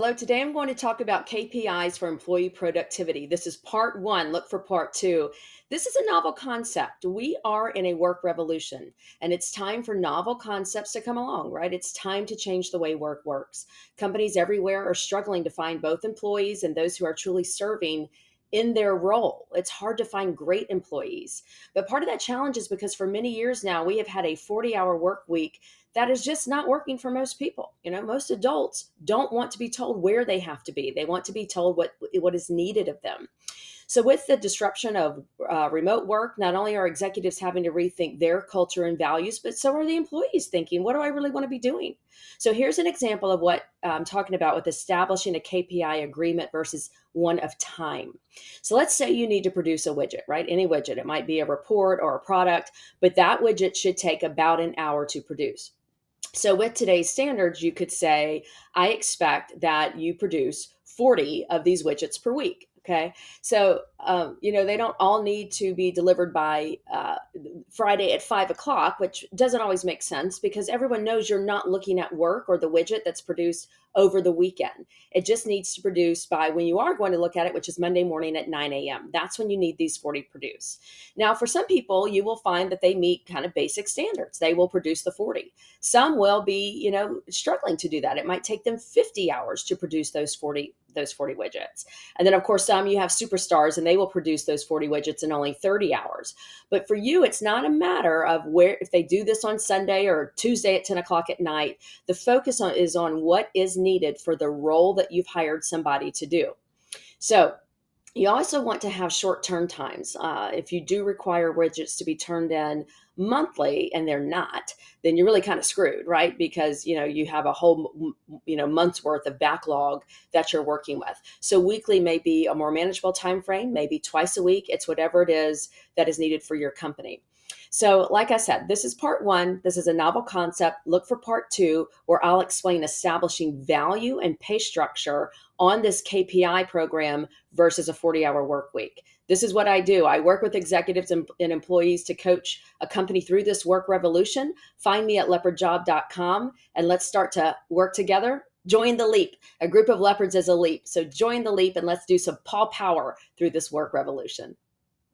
Hello, today I'm going to talk about KPIs for employee productivity. This is part one. Look for part two. This is a novel concept. We are in a work revolution, and it's time for novel concepts to come along, right? It's time to change the way work works. Companies everywhere are struggling to find both employees and those who are truly serving in their role. It's hard to find great employees. But part of that challenge is because for many years now, we have had a 40-hour work week that is just not working for most people. Most adults don't want to be told where they have to be. They want to be told what is needed of them. So, with the disruption of remote work, not only are executives having to rethink their culture and values, but so are the employees thinking, what do I really want to be doing? So, here's an example of what I'm talking about with establishing a KPI agreement versus one of time. So, let's say you need to produce a widget, right? Any widget. It might be a report or a product, but that widget should take about an hour to produce. So, with today's standards, you could say, I expect that you produce 40 of these widgets per week. Okay. So, they don't all need to be delivered by Friday at 5 o'clock, which doesn't always make sense because everyone knows you're not looking at work or the widget that's produced over the weekend. It just needs to produce by when you are going to look at it, which is Monday morning at 9 a.m. That's when you need these 40 produced. Now, for some people, you will find that they meet kind of basic standards. They will produce the 40. Some will be, struggling to do that. It might take them 50 hours to produce those 40 widgets. And then of course some you have superstars and they will produce those 40 widgets in only 30 hours. But for you, it's not a matter of where, if they do this on Sunday or Tuesday at 10 o'clock at night, the focus is on what is needed for the role that you've hired somebody to do. So you also want to have short turn times. If you do require widgets to be turned in monthly and they're not, then you're really kind of screwed, right? Because you have a whole month's worth of backlog that you're working with. So weekly may be a more manageable time frame, maybe twice a week. It's whatever it is that is needed for your company. So, like I said, this is part one. This is a novel concept. Look for part two, where I'll explain establishing value and pay structure on this KPI program versus a 40-hour work week. This is what I do. I work with executives and employees to coach a company through this work revolution. Find me at leopardjob.com and let's start to work together. Join the leap. A group of leopards is a leap. So join the leap and let's do some paw power through this work revolution.